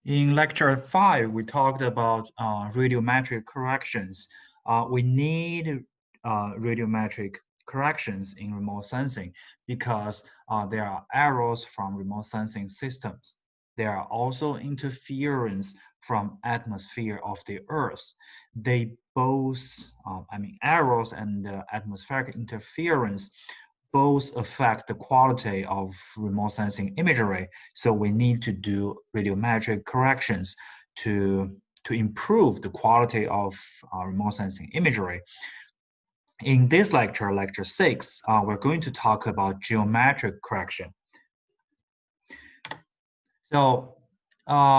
In lecture 5, we talked about radiometric corrections. We need radiometric corrections in remote sensing because there are errors from remote sensing systems. There are also interference from atmosphere of the Earth. They both, errors and atmospheric interference both affect the quality of remote sensing imagery. So we need to do radiometric corrections to, to improve the quality of remote sensing imagery. In this lecture, lecture 6, we're going to talk about geometric correction. So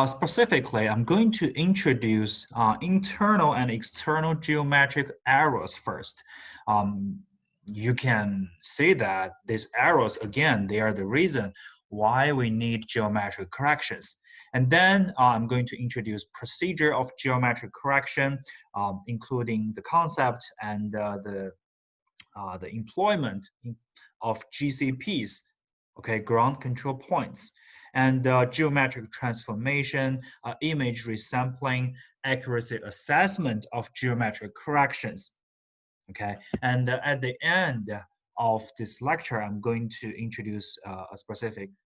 specifically, I'm going to introduce internal and external geometric errors first. You can see that these errors, again, they are the reason why we need geometric corrections. And then I'm going to introduce procedure of geometric correction, including the concept and the employment of GCPs, okay, ground control points, and geometric transformation, image resampling, accuracy assessment of geometric corrections. Okay, and at the end of this lecture, I'm going to introduce a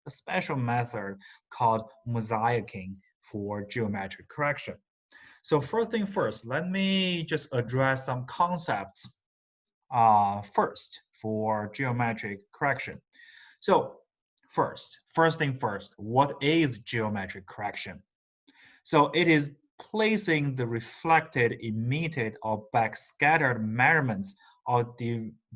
special method called mosaicing for geometric correction. So first thing first, let me just address some concepts first for geometric correction. So first thing first, what is geometric correction? So it is placing the reflected, emitted, or backscattered measurements or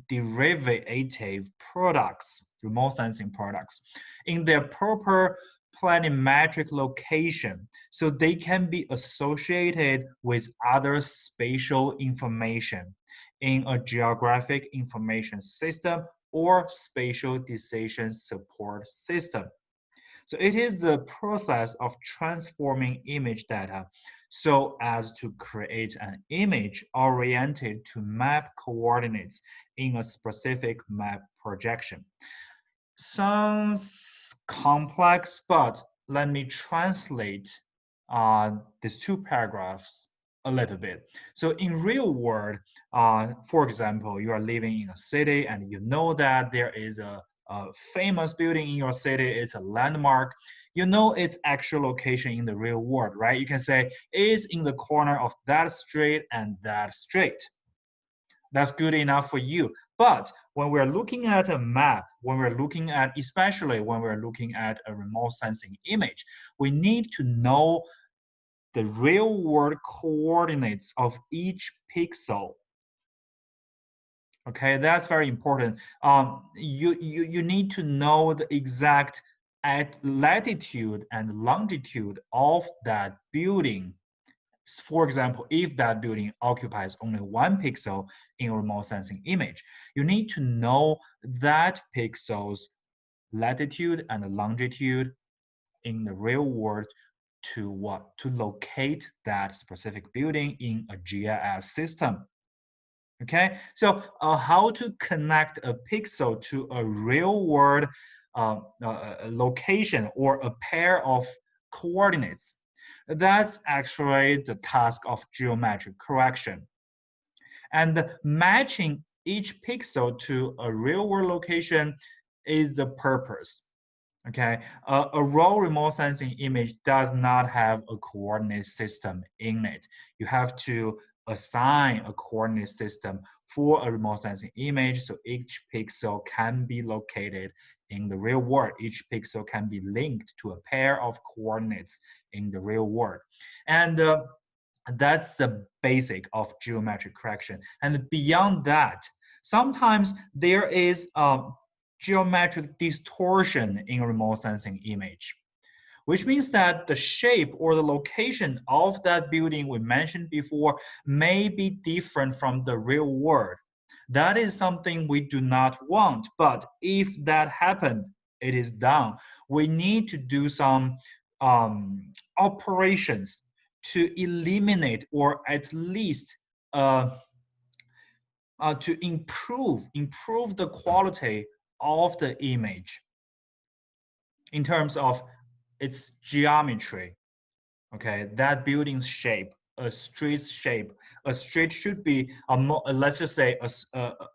derivative products, remote sensing products, in their proper planimetric location, so they can be associated with other spatial information in a geographic information system or spatial decision support system. So it is the process of transforming image data so as to create an image oriented to map coordinates in a specific map projection. Sounds complex, but let me translate these two paragraphs a little bit. So in real world, for example, you are living in a city and you know that there is a famous building in your city, it's a landmark. You know its actual location in the real world, right? You can say it's in the corner of that street and that street. That's good enough for you. But when we're looking at a map, especially when we're looking at a remote sensing image, we need to know the real world coordinates of each pixel. Okay, that's very important. You need to know the exact latitude and longitude of that building. For example, if that building occupies only 1 pixel in a remote sensing image, you need to know that pixel's latitude and longitude in the real world to what? To locate that specific building in a GIS system. Okay, so how to connect a pixel to a real world location or a pair of coordinates? That's actually the task of geometric correction. And matching each pixel to a real world location is the purpose. Okay, a raw remote sensing image does not have a coordinate system in it. You have to assign a coordinate system for a remote sensing image so each pixel can be located in the real world. Each pixel can be linked to a pair of coordinates in the real world. And that's the basic of geometric correction. And beyond that, sometimes there is geometric distortion in a remote sensing image, which means that the shape or the location of that building we mentioned before may be different from the real world. That is something we do not want, but if that happened, it is done. We need to do some operations to eliminate or at least to improve the quality of the image in terms of its geometry. Okay, that building's shape, a street's shape. A street should be a let's just say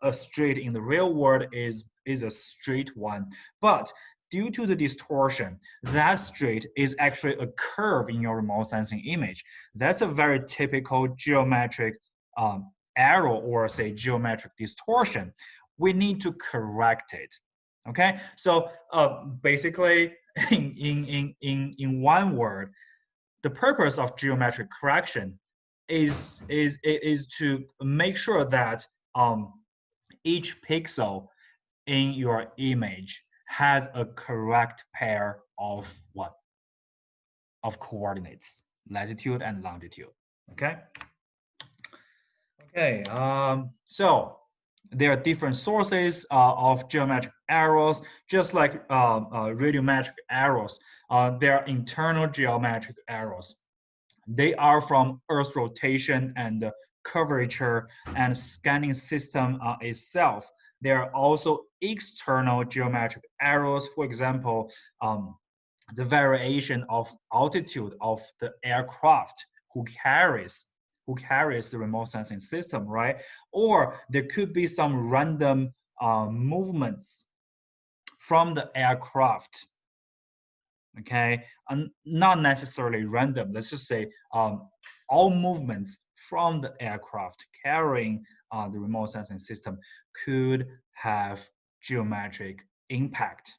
a street in the real world is a straight one, but due to the distortion, that street is actually a curve in your remote sensing image. That's a very typical geometric error, or say geometric distortion. We need to correct it. Okay, so basically, in one word, the purpose of geometric correction is to make sure that each pixel in your image has a correct pair of what? Of coordinates, latitude and longitude. Okay. Okay. So there are different sources of geometric arrows, just like radiometric arrows. There are internal geometric arrows. They are from Earth's rotation and curvature and scanning system itself. There are also external geometric arrows, for example, the variation of altitude of the aircraft who carries the remote sensing system, right? Or there could be some random movements from the aircraft, okay, and not necessarily random. Let's just say all movements from the aircraft carrying the remote sensing system could have geometric impact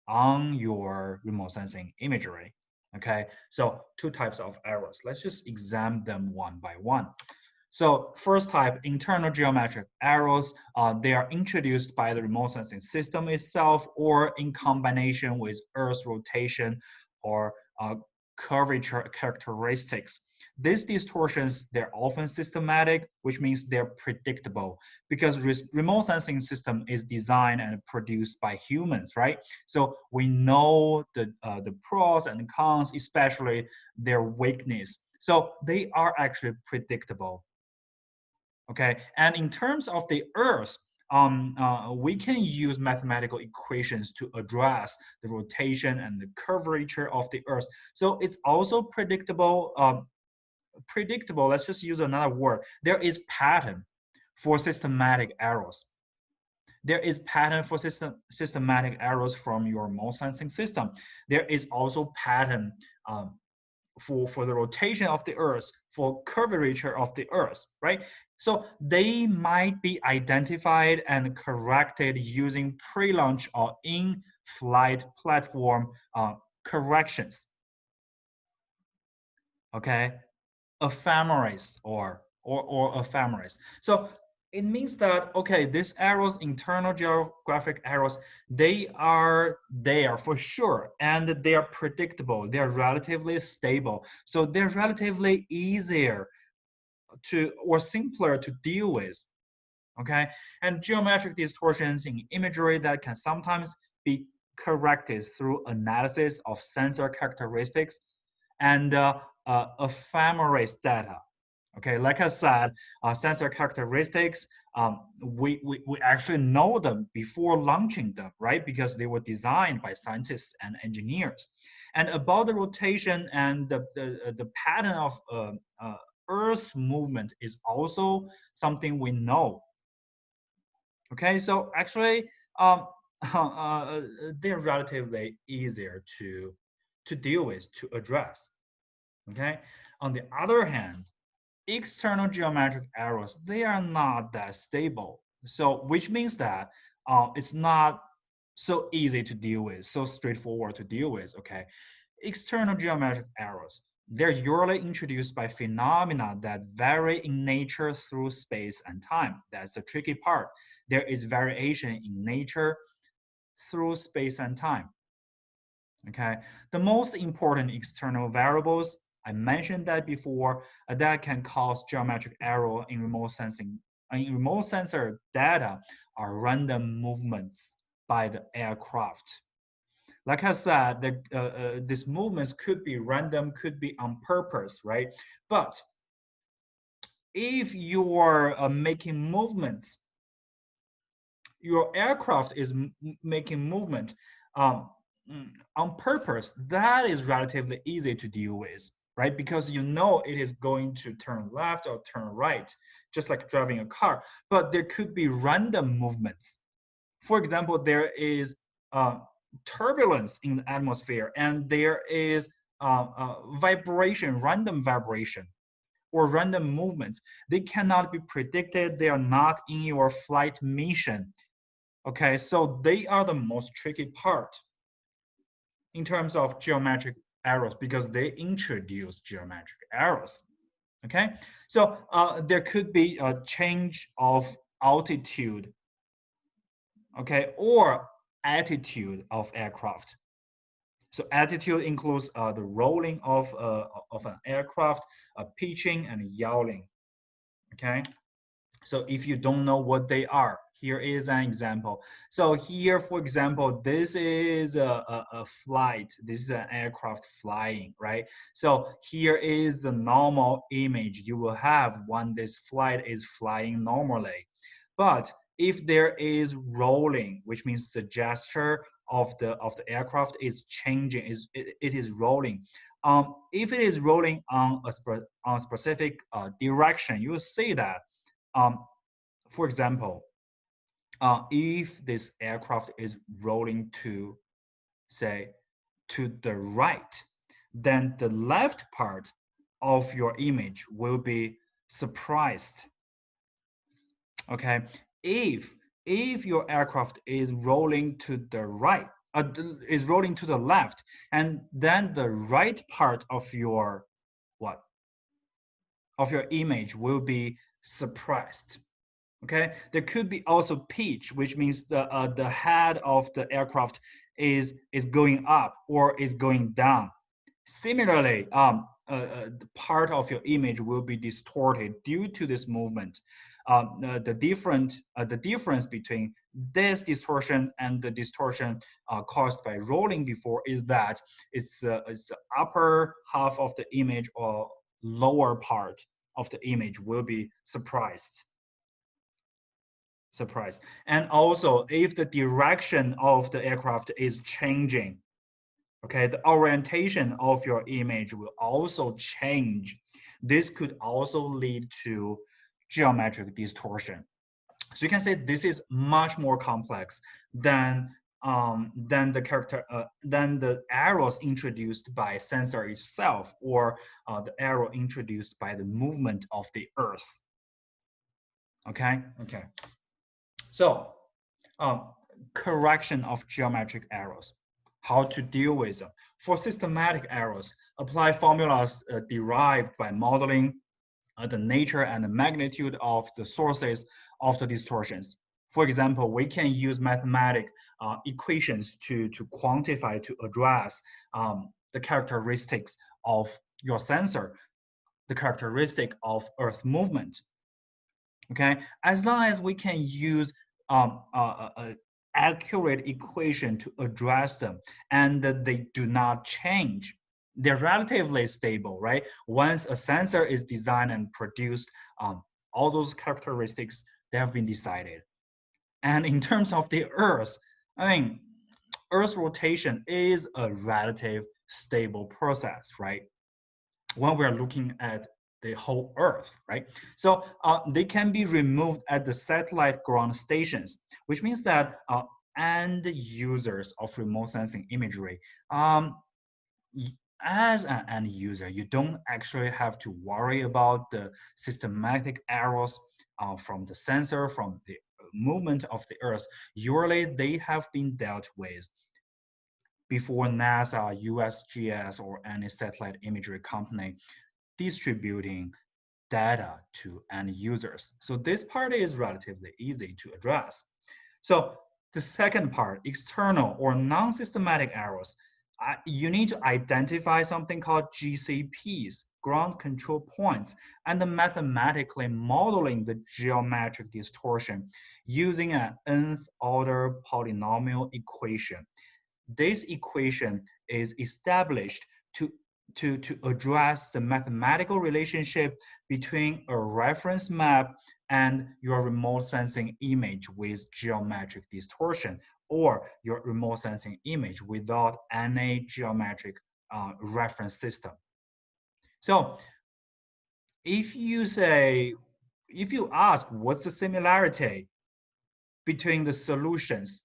on your remote sensing imagery. Okay, so two types of errors. Let's just examine them one by one. So first type, internal geometric arrows, they are introduced by the remote sensing system itself or in combination with Earth's rotation or curvature characteristics. These distortions, they're often systematic, which means they're predictable because remote sensing system is designed and produced by humans, right? So we know the pros and cons, especially their weakness. So they are actually predictable. Okay, and in terms of the Earth, we can use mathematical equations to address the rotation and the curvature of the Earth. So it's also predictable. Predictable. Let's just use another word. There is pattern for systematic errors. There is pattern for systematic errors from your remote sensing system. There is also pattern for the rotation of the Earth, for curvature of the Earth, right? So they might be identified and corrected using pre-launch or in-flight platform corrections. Okay, ephemeris or ephemeris. So it means that okay, these arrows, internal geographic arrows, they are there for sure, and they are predictable. They are relatively stable, so they're relatively easier to or simpler to deal with. Okay, and geometric distortions in imagery that can sometimes be corrected through analysis of sensor characteristics and ephemeris data. Okay, like I said, sensor characteristics, we actually know them before launching them, right? Because they were designed by scientists and engineers. And about the rotation and the pattern of Earth's movement is also something we know. Okay, so actually, they're relatively easier to deal with, to address. Okay, on the other hand, external geometric arrows, they are not that stable. So which means that it's not so easy to deal with, so straightforward to deal with, okay? External geometric arrows, they're usually introduced by phenomena that vary in nature through space and time. That's the tricky part. There is variation in nature through space and time. Okay, the most important external variables, I mentioned that before, that can cause geometric error in remote sensing. In remote sensor data are random movements by the aircraft. Like I said, these movements could be random, could be on purpose, right? But if you are making movements, your aircraft is making movement um, on purpose, that is relatively easy to deal with. right? Because you know it is going to turn left or turn right, just like driving a car. But there could be random movements. For example, there is turbulence in the atmosphere, and there is vibration, random vibration, or random movements. They cannot be predicted. They are not in your flight mission. Okay, so they are the most tricky part in terms of geometric errors because they introduce geometric errors. Okay, so there could be a change of altitude, okay, or attitude of aircraft. So attitude includes the rolling of an aircraft, pitching and yawing. Okay. So if you don't know what they are, here is an example. So here, for example, this is a flight. This is an aircraft flying, right? So here is the normal image you will have when this flight is flying normally. But if there is rolling, which means the gesture of the aircraft is changing, it is rolling. If it is rolling on a specific direction, you will see that um, for example, if this aircraft is rolling to, say, to the right, then the left part of your image will be surprised. Okay, if your aircraft is rolling to the right, is rolling to the left, and then the right part of your what of your image will be suppressed. Okay, there could be also pitch, which means the head of the aircraft is going up or is going down. Similarly, the part of your image will be distorted due to this movement. The difference between this distortion and the distortion caused by rolling before is that it's the upper half of the image or lower part of the image will be surprised. And also, if the direction of the aircraft is changing, okay, the orientation of your image will also change. This could also lead to geometric distortion. So you can say this is much more complex than than the arrows introduced by sensor itself or the arrow introduced by the movement of the Earth. Okay. So correction of geometric errors, how to deal with them. For systematic errors, apply formulas derived by modeling the nature and the magnitude of the sources of the distortions. For example, we can use mathematic equations to quantify, to address the characteristics of your sensor, the characteristic of Earth movement. Okay, as long as we can use accurate equation to address them and they do not change, they're relatively stable, right? Once a sensor is designed and produced, all those characteristics, they have been decided. And in terms of the Earth, I mean, Earth's rotation is a relative stable process, right? When we're looking at the whole Earth, right? So they can be removed at the satellite ground stations, which means that end users of remote sensing imagery, as an end user, you don't actually have to worry about the systematic errors from the sensor, from the movement of the Earth. Usually they have been dealt with before NASA, USGS, or any satellite imagery company distributing data to end users. So this part is relatively easy to address. So the second part, external or non-systematic errors, you need to identify something called GCPs, ground control points, and mathematically modeling the geometric distortion using an nth order polynomial equation. This equation is established to address the mathematical relationship between a reference map and your remote sensing image with geometric distortion, or your remote sensing image without any geometric reference system. So if you ask what's the similarity between the solutions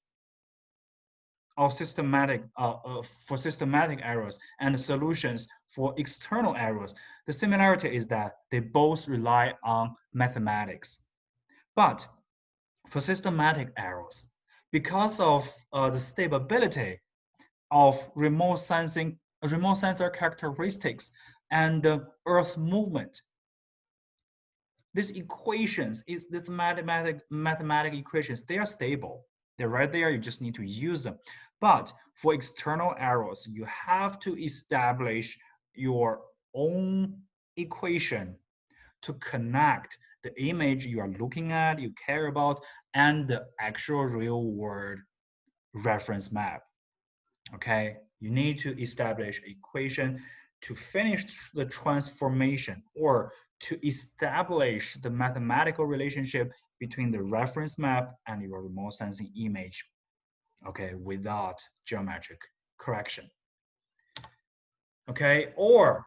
of for systematic errors and the solutions for external errors, the similarity is that they both rely on mathematics. But for systematic errors, because of the stability of remote sensor characteristics and Earth movement, these equations, these mathematic equations, they are stable. They're right there. You just need to use them. But for external errors, you have to establish your own equation to connect the image you are looking at, you care about, and the actual real world reference map. Okay, you need to establish equation to finish the transformation or to establish the mathematical relationship between the reference map and your remote sensing image, okay, without geometric correction. Okay, or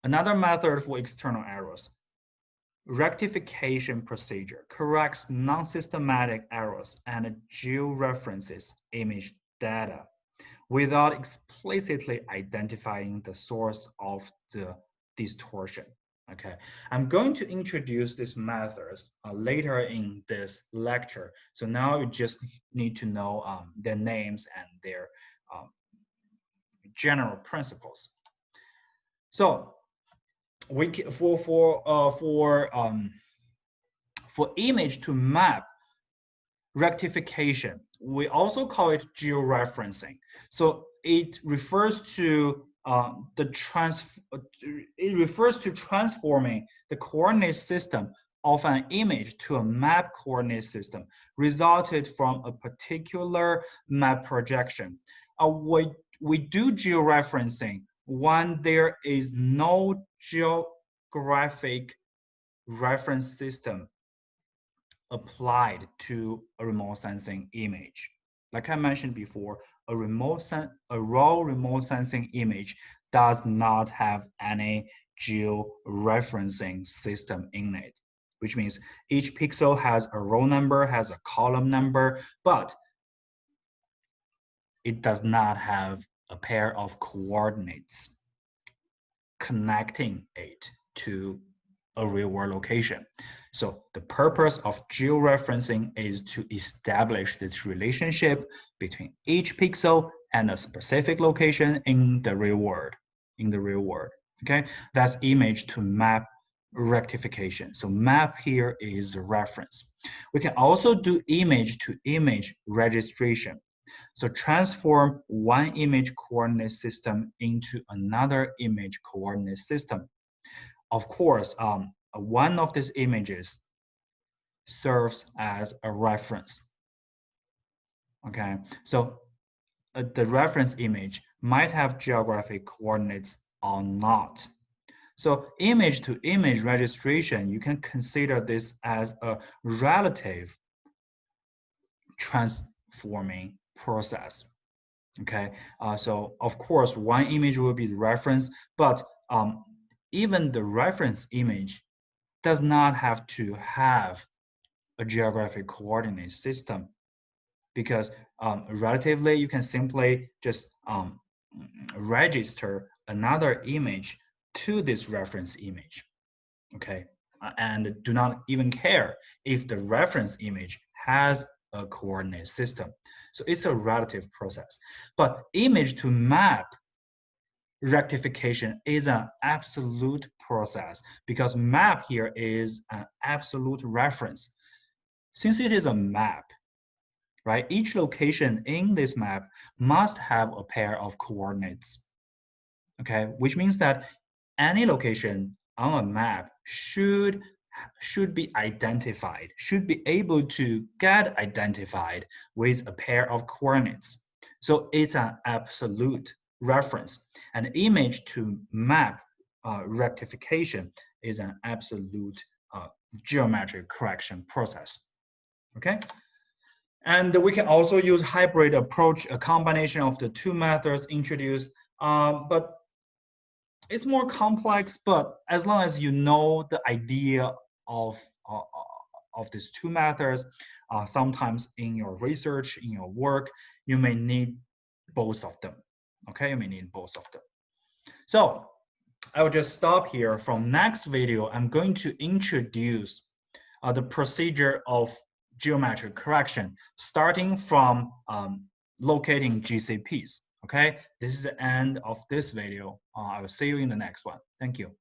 another method for external errors, rectification procedure corrects non-systematic errors and georeferences image data without explicitly identifying the source of the distortion. Okay, I'm going to introduce these methods later in this lecture. So now you just need to know their names and their um, general principles. So we can, for image to map rectification, we also call it georeferencing. So it refers to transforming the coordinate system of an image to a map coordinate system resulted from a particular map projection. We do georeferencing when there is no geographic reference system applied to a remote sensing image. Like I mentioned before, a raw remote sensing image does not have any georeferencing system in it, which means each pixel has a row number, has a column number, but it does not have a pair of coordinates connecting it to a real world location. So the purpose of georeferencing is to establish this relationship between each pixel and a specific location in the real world. Okay, that's image to map rectification. So map here is a reference. We can also do image to image registration. So transform one image coordinate system into another image coordinate system. Of course, one of these images serves as a reference. Okay, so the reference image might have geographic coordinates or not. So image to image registration, you can consider this as a relative transforming process. Okay, so of course, one image will be the reference, but even the reference image does not have to have a geographic coordinate system, because relatively you can simply just register another image to this reference image, okay, and do not even care if the reference image has a coordinate system. So it's a relative process. But image to map rectification is an absolute process, because map here is an absolute reference. Since it is a map, right, each location in this map must have a pair of coordinates, okay, which means that any location on a map should be identified, should be able to get identified with a pair of coordinates. So it's an absolute reference. An image to map rectification is an absolute geometric correction process. Okay. And we can also use hybrid approach, a combination of the two methods introduced. But it's more complex, but as long as you know the idea of these two methods, sometimes in your research, in your work, you may need both of them. Okay, you may need both of them. So I will just stop here. From next video, I'm going to introduce the procedure of geometric correction, starting from locating GCPs. Okay, this is the end of this video. I will see you in the next one. Thank you.